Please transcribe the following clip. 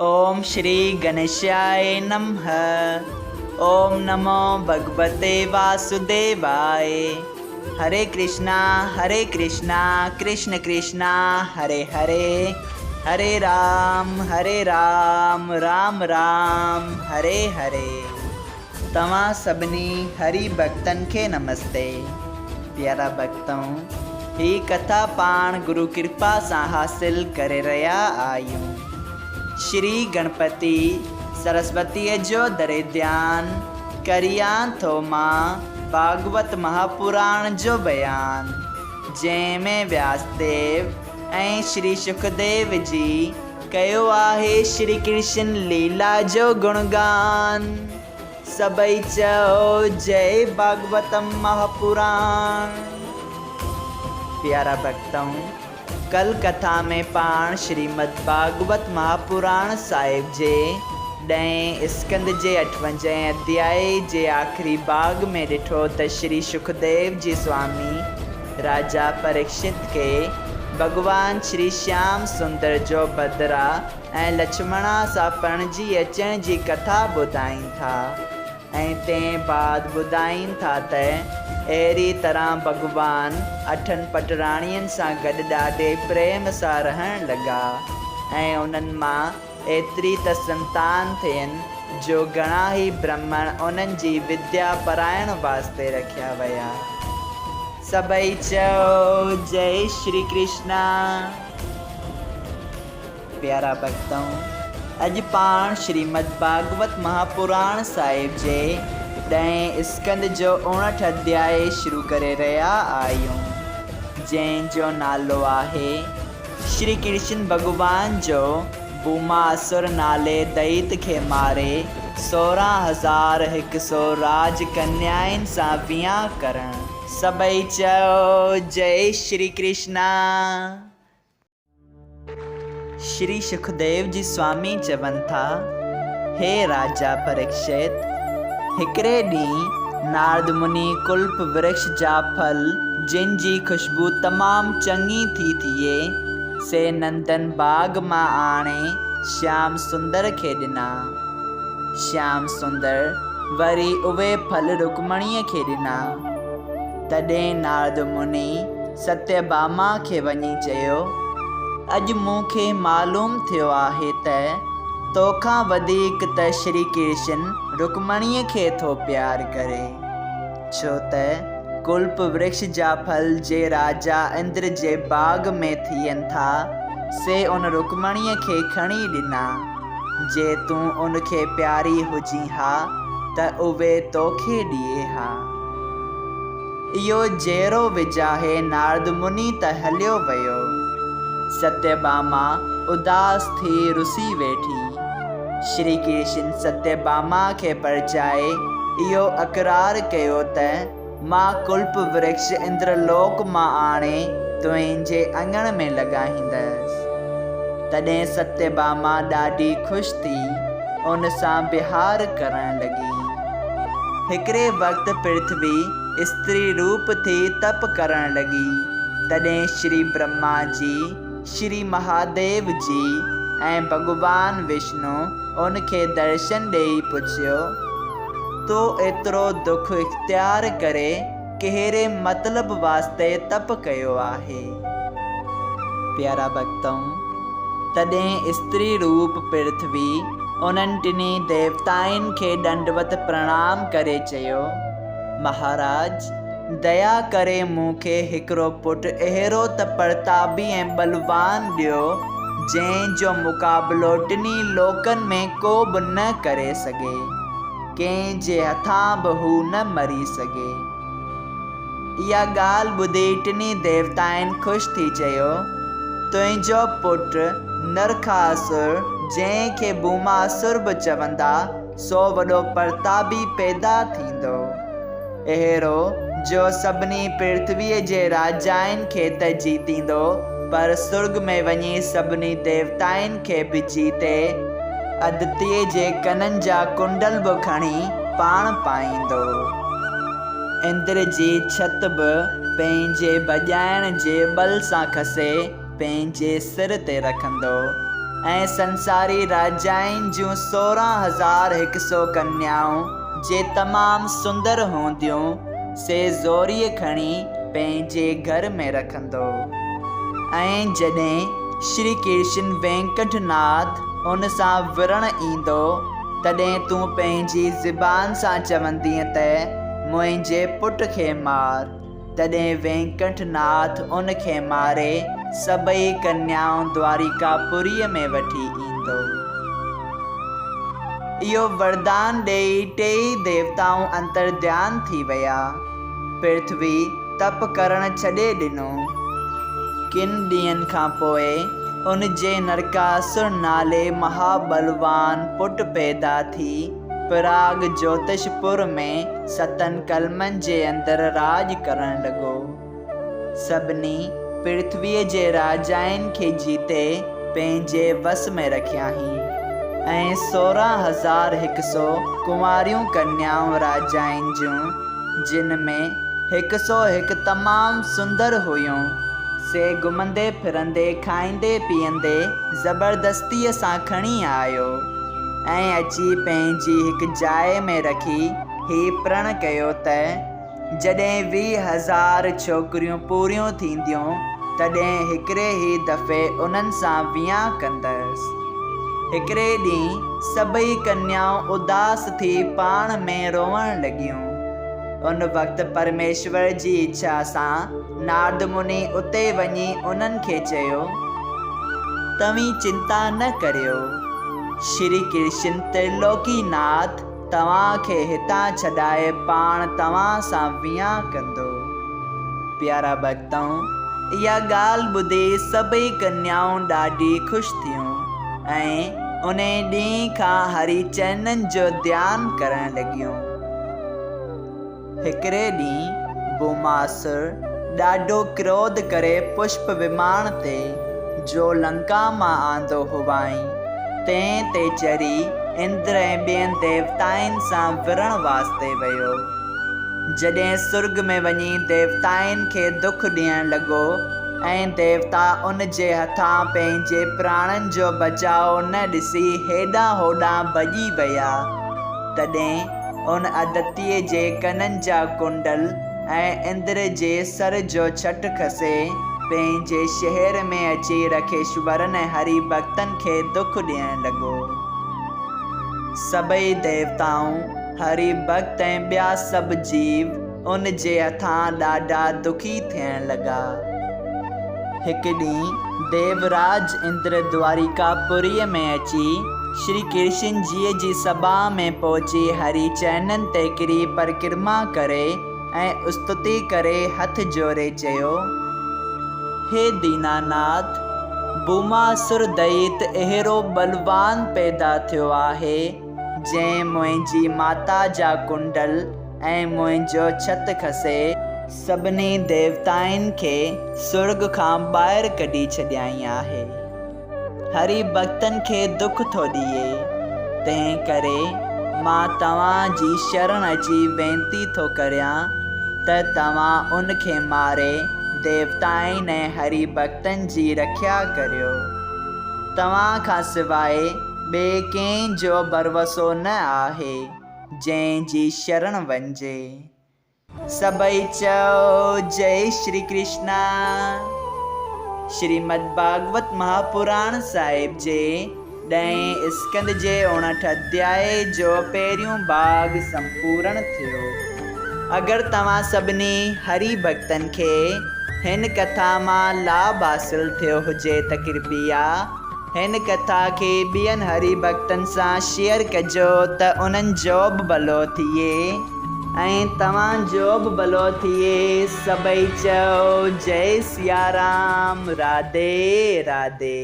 ओम श्री गणेशाय नमः। ओम नमो भगवते वासुदेवाय। हरे कृष्णा कृष्ण कृष्णा हरे हरे, हरे राम राम राम हरे हरे। तव्हां सभिनी हरि भक्तन के नमस्ते। प्यारा भक्तों, ही कथा पाण गुरु कृपा से हासिल करे रहा आयूं। श्री गणपति सरस्वती जो दरे ध्यान करिया थो मां भागवत महापुराण जो बयान, जैमें व्यासदेव ऐं श्री सुखदेव जी कयो आहे श्री कृष्ण लीला जो गुणगान। सबई चओ जय भागवतम महापुराण। प्यारा भक्तों, कल कथा में पाण श्रीमद् भागवत महापुराण साहिब जे 10 स्कंद जे 58 अध्याय जे आखिरी भाग में ॾिठो त श्री सुखदेव जी स्वामी राजा परीक्षित के भगवान श्री श्याम सुंदर जो बदरा ऐं लक्ष्मणा सां पणजी अचण जी कथा ॿुधाइनि था ऐं तंहिं बाद ॿुधाइनि था त अहिड़ी तरह भगवान अठन पटराणियुनि सां गॾु ॾाढे प्रेम सां रहण लॻा ऐं उन्हनि मां एतिरी त संतान थियनि जो घणा ई ब्राह्मण उन्हनि जी विद्या पढ़ाइण वास्ते रखिया विया। सबई चओ जय श्री कृष्णा। प्यारा भक्तों, अॼु पाण श्रीमद् भागवत महापुराण साहिब जे 10 स्कंद जो 59 अध्याय शुरू करे रहा आयूं, जंहिंजो नालो आहे श्री कृष्ण भगवान जो भूमासुर नाले दैत खे मारे 16,100 राजकन्याउनि सां विहां करणु। सबई चओ जय श्री कृष्णा। श्री सुखदेव जी स्वामी चवनि था, हे राजा परीक्षित, हिकिड़े ॾींहुं नारद मुनि कुल्प वृक्ष जा फल जिन जी खुशबू तमामु चङी थी थिए से नंदन बाग मां आणे श्याम सुंदर खे ॾिना। श्याम सुंदर वरी उहे फल रुक्मणीअ खे ॾिना। तॾहिं नारद मुनि सत्यभामा खे वञी चयो, अॼु मूंखे मालूम थियो आहे त तोखां वधीक त श्री कृष्ण रुक्मणीअ खे थो प्यार करे, छो त कुल्प वृक्ष जा फल जे राजा इंद्र जे बाग में थियनि था से उन रुक्मणीअ खे खणी ॾिना। जे तूं उनखे प्यारी हुजी हा त उहे तोखे ॾिए हा। इहो जहिड़ो विजाहे नारद मुनि त हलियो वियो। सत्यभामा उदास थी रुसी वेठी। श्री कृष्ण सत्यभामा खे परचाए इहो अक़रार कयो त मां कुल्प वृक्ष इंद्रलोक मां आणे तुंहिंजे अङण में लॻाईंदसि। तॾहिं सत्यभामा ॾाढी ख़ुशि थी उन सां विहार करण लॻी। हिकिड़े वक़्तु पृथ्वी स्त्री रूप थी तप करण लॻी। तॾहिं श्री ब्रह्मा जी, श्री महादेव जी ऐं भगवान विष्णु उनखे दर्शन ॾेई पुछियो, तो एतिरो दुख इख्तियार करे कहिड़े मतलब वास्ते तप कयो आहे। प्यारा भक्तों, तॾहिं स्त्री रूप पृथ्वी उन्हनि टिनी देवताउनि खे दंडवत प्रणाम करे चयो, महाराज, दया करे मूंखे हिकिड़ो पुटु अहिड़ो त प्रतापी ऐं बलवान ॾियो जंहिंजो मुक़ाबिलो टिनी लोकनि में को बि न करे सघे, कंहिंजे हथां बि हू न मरी सघे। इहा ॻाल्हि ॿुधी टिनी देवताउनि ख़ुशि थी चयो, तुंहिंजो पुटु नरकासुर, जंहिंखे भूमासुर बि चवंदा, सो वॾो प्रतापी पैदा थींदो, अहिड़ो जो सभिनी पृथ्वीअ जे राजाउनि खे त जीतींदो पर स्वर्ग में वञी सभिनी देवताउनि खे बि जीते अदितीअ जे कननि जा कुंडल बि खणी पाण पाईंदो। इंद्र जी छत बि पंहिंजे भॼाइण जे बल सां खसे पंहिंजे सिर ते रखंदो ऐं संसारी राजाउनि जूं 16,100 कन्याऊं जे तमामु सुंदर हूंदियूं से ज़ोरीअ खणी पंहिंजे घर में रखंदो। ऐं जॾहिं श्री कृष्ण वेंकटनाथ उन सां विरण ईंदो तॾहिं तूं पंहिंजी ज़बान सां चवंदीअ त मुंहिंजे पुट खे मार। तॾहिं वेंकटनाथ उन खे मारे सभई कन्याऊं द्वारिकापुरीअ में वठी ईंदो। इहो वरदान ॾेई टेई देवताऊं अंतर्ध्यान थी विया। पृथ्वी तप करण छॾे ॾिनो। किन ॾींहंनि खां पोइ उन जे नरकासुर नाले महाबलवान पुट पैदा थी पराग ज्योतिषपुर में 7 कलमनि जे अंदरि राज करण लॻो। सभिनी पृथ्वीअ जे राजाउनि खे जीते पंहिंजे वस में रखियाईं ऐं 16,100 कुंवारियूं कन्याऊं राजाउनि जूं, जिन में 101 तमामु सुंदर हुयूं, से घुमंदे फिरंदे खाईंदे पीअंदे ज़बरदस्तीअ सां खणी आयो ऐं अची पंहिंजी हिकु जाइ में रखी ही प्रण कयो त जॾहिं 20,000 छोकिरियूं पूरियूं थींदियूं तॾहिं हिकिड़े ई दफ़े उन्हनि सां विहांउ कंदसि। हिकिड़े ॾींहुं सभई कन्याऊं उदास थी पाण में रोअण लॻियूं। उन वक़्तु परमेश्वर जी इच्छा सां नारद मुनि उते वञी उन्हनि खे चयो, तव्हीं चिंता न करियो, श्री कृष्ण त्रिलोकीनाथ तव्हांखे हितां छॾाए पाण तव्हां सां विहांउ कंदो। प्यारा भक्तों, इहा ॻाल्हि ॿुधी सभई कन्याऊं ॾाढी ख़ुशि थियूं ऐं उन ॾींहं खां हरि चरणनि जो ध्यानु करण लॻियूं। हिकिड़े ॾींहुं भूमासुर ॾाढो क्रोध करे पुष्प विमान ते जो लंका मां आंदो हुआईं तंहिं ते चढ़ी इंद्र ऐं ॿियनि देवताउनि सां विरण वास्ते वियो। जॾहिं सुर्ग में वञी देवताउनि खे दुख ॾियण लॻो ऐं देवता उन जे हथां पंहिंजे प्राणनि जो बचाव न ॾिसी हेॾां होॾां भॼी विया, तॾहिं उन अदितीअ जे कननि जा कुंडल ऐं इंद्र जे सर जो छट खसे पंहिंजे शहर में अची रखेश्वरनि हरि भक्तनि खे दुख ॾियण लॻो। सभई देवताऊं, हरि भक्त ऐं ॿिया सभु जीव उन जे हथां ॾाढा दुखी थियण लॻा। हिकु ॾींहुं देवराज इंद्र द्वारिकापुरीअ में अची श्री कृष्ण जीअ जी सभा में पहुची हरि चरणनि ते किरी परिक्रमा करे ऐं स्तुति करे हथ जोड़े चयो, हे दीनानाथ, भूमासुर दैत अहिड़ो बलवान पैदा थियो आहे जंहिं मुंहिंजी माता जा कुंडल ऐं मुंहिंजो छत खसे सभिनी देवताउनि खे स्वर्ग खां ॿाहिरि कढी छॾियाई आहे। हरि भक्तनि खे दुख थो ॾिए, तंहिं करे मां तव्हांजी शरण अची वेनती थो करियां त तव्हां उन खे मारे देवताउनि ऐं हरि भक्तनि जी रखिया करियो। तव्हां खां सवाइ ॿिए कंहिं जो भरवसो न आहे जंहिंजी शरण वञिजे। सभई चओ जय श्री कृष्णा। श्रीमद् भागवत महापुराण साहिब जे 10 स्कंद जे 59 अध्याय जो पहिरियों भाग संपूर्ण थियो। अगरि तव्हां सभिनी हरि भक्तनि खे हिन कथा मां लाभ हासिल थियो हुजे त कृपया हिन कथा खे ॿियनि हरि भक्तनि सां शेयर कजो त उन्हनि जो बि भलो थिए ऐं तव्हांजो बि भलो थिए। सभई चओ जय सिया राम, राधे राधे।